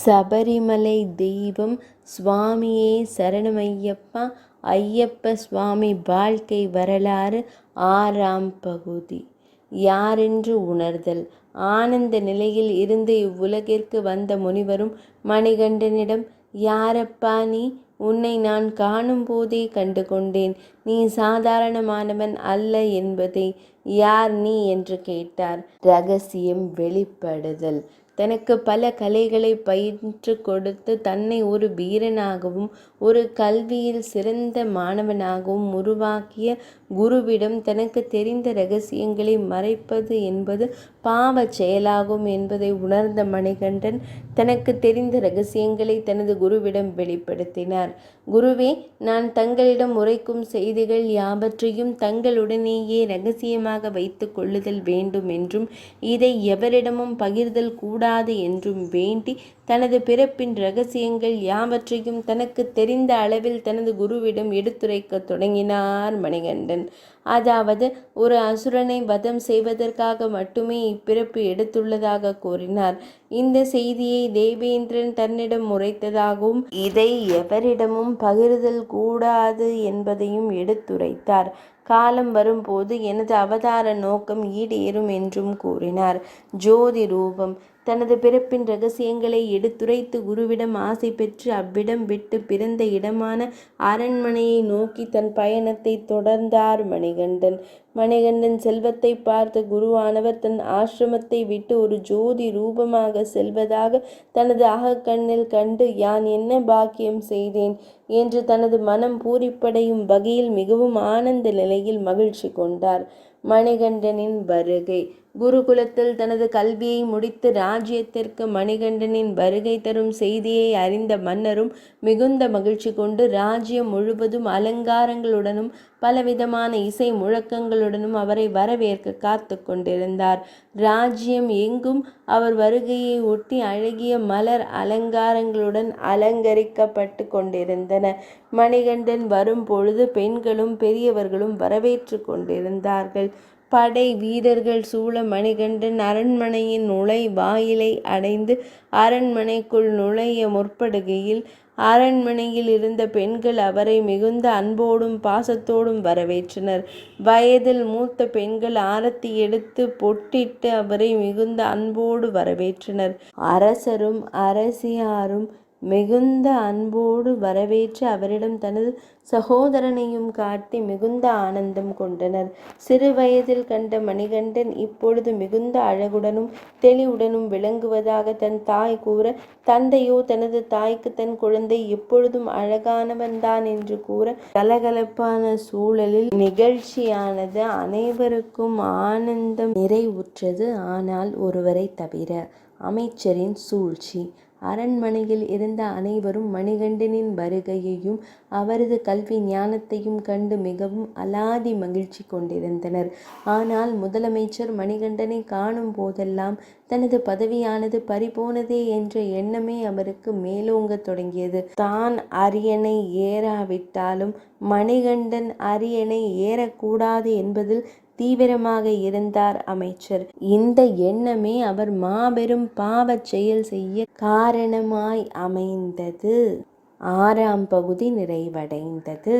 சபரிமலை தெய்வம் சுவாமியே சரணமையப்பா. ஐயப்ப சுவாமி வாழ்க்கை வரலாறு 6ஆம் பகுதி. யாரென்று உணர்தல். ஆனந்த நிலையில் இருந்து இவ்வுலகிற்கு வந்த முனிவரும் மணிகண்டனிடம், யாரப்பா நீ? உன்னை நான் காணும் போதே கண்டு கொண்டேன். நீ சாதாரணமானவன் அல்ல என்பதை யார் நீ என்று கேட்டார். ரகசியம் வெளிப்படுதல். தனக்கு பல கலைகளை பயின்று கொடுத்து தன்னை ஒரு வீரனாகவும் ஒரு கல்வியில் சிறந்த மாணவனாகவும் உருவாக்கிய குருவிடம் தனக்கு தெரிந்த இரகசியங்களை மறைப்பது என்பது பாவச் செயலாகும் என்பதை உணர்ந்த மணிகண்டன் தனக்கு தெரிந்த இரகசியங்களை தனது குருவிடம் வெளிப்படுத்தினார். குருவே, நான் தங்களிடம் உரைக்கும் செய்திகள் யாவற்றையும் தங்களுடனேயே இரகசியமாக வைத்து கொள்ளுதல் வேண்டும் என்றும் இதை எவரிடமும் பகிர்தல் கூடாது என்றும் வேண்டி தனது பிறப்பின் இரகசியங்கள் யாவற்றையும் தனக்கு தெரிந்த அளவில் தனது குருவிடம் எடுத்துரைக்க தொடங்கினார் மணிகண்டன். அதாவது, ஒரு அசுரனை வதம் செய்வதற்காக மட்டுமே இப்பிறப்பு எடுத்துள்ளதாக கூறினார். இந்த செய்தியை தேவேந்திரன் தன்னிடம் உரைத்ததாகவும் இதை எவரிடமும் பகிர்தல் கூடாது என்பதையும் எடுத்துரைத்தார். காலம் வரும்போது எனது அவதார நோக்கம் ஈடேறும் என்றும் கூறினார். ஜோதி ரூபம். தனது பிறப்பின் இரகசியங்களை எடுத்துரைத்து குருவிடம் ஆசை பெற்று அவ்விடம் விட்டு பிறந்த இடமான அரண்மனையை நோக்கி தன் பயணத்தை தொடர்ந்தார் மணிகண்டன். மணிகண்டன் செல்வத்தை பார்த்த குருவானவர் தன் ஆசிரமத்தை விட்டு ஒரு ஜோதி ரூபமாக செல்வதாக தனது அகக்கண்ணில் கண்டு, யான் என்ன பாக்கியம் செய்தேன் என்று தனது மனம் பூரிப்படையும் வகையில் மிகவும் ஆனந்த நிலையில் மகிழ்ச்சி கொண்டார். மணிகண்டனின் வருகை. குருகுலத்தில் தனது கல்வியை முடித்து ராஜ்யத்திற்கு மணிகண்டனின் வருகை தரும் செய்தியை அறிந்த மன்னரும் மிகுந்த மகிழ்ச்சி கொண்டு ராஜ்யம் முழுவதும் அலங்காரங்களுடனும் பலவிதமான இசை முழக்கங்களுடனும் அவரை வரவேற்க காத்து கொண்டிருந்தார். ராஜ்யம் எங்கும் அவர் வருகையை ஒட்டி அழகிய மலர் அலங்காரங்களுடன் அலங்கரிக்கப்பட்டு கொண்டிருந்தன. மணிகண்டன் வரும் பொழுது பெண்களும் பெரியவர்களும் வரவேற்று கொண்டிருந்தார்கள். படை வீரர்கள் சூழ மணிகண்டன் அரண்மனையின் நுழைவாயிலை அடைந்து அரண்மனைக்குள் நுழைய முற்படுகையில் அரண்மனையில் இருந்த பெண்கள் அவரை மிகுந்த அன்போடும் பாசத்தோடும் வரவேற்றனர். வயதில் மூத்த பெண்கள் ஆரத்தி எடுத்து பொட்டிட்டு அவரை மிகுந்த அன்போடு வரவேற்றனர். அரசரும் அரசியாரும் மிகுந்த அன்போடு வரவேற்று அவரிடம் தனது சகோதரனையும் காட்டி மிகுந்த ஆனந்தம் கொண்டனர். சிறு வயதில் கண்ட மணிகண்டன் இப்பொழுது மிகுந்த அழகுடனும் தெளிவுடனும் விளங்குவதாக தன் தாய் கூற, தந்தையோ தனது தாய்க்கு தன் குழந்தை எப்பொழுதும் அழகானவன்தான் என்று கூற, கலகலப்பான சூழலில் நிகழ்ச்சியானது அனைவருக்கும் ஆனந்தம் நிறைவுற்றது. ஆனால் ஒருவரை தவிர. அமைச்சரின் சூழ்ச்சி. அரண்மனையில் இருந்த அனைவரும் மணிகண்டனின் வருகையையும் அவரது கல்வி ஞானத்தையும் கண்டு மிகவும் அலாதி மகிழ்ச்சி கொண்டிருந்தனர். ஆனால் முதலமைச்சர் மணிகண்டனை காணும் போதெல்லாம் தனது பதவியானது பறிபோனதே என்ற எண்ணமே அவருக்கு மேலோங்க தொடங்கியது. தான் அரியணை ஏறாவிட்டாலும் மணிகண்டன் அரியணை ஏறக்கூடாது என்பதில் தீவிரமாக இருந்தார் அமைச்சர். இந்த எண்ணமே அவர் மாபெரும் பாவச் செயல் செய்ய காரணமாய் அமைந்தது. 6ஆம் பகுதி நிறைவடைந்தது.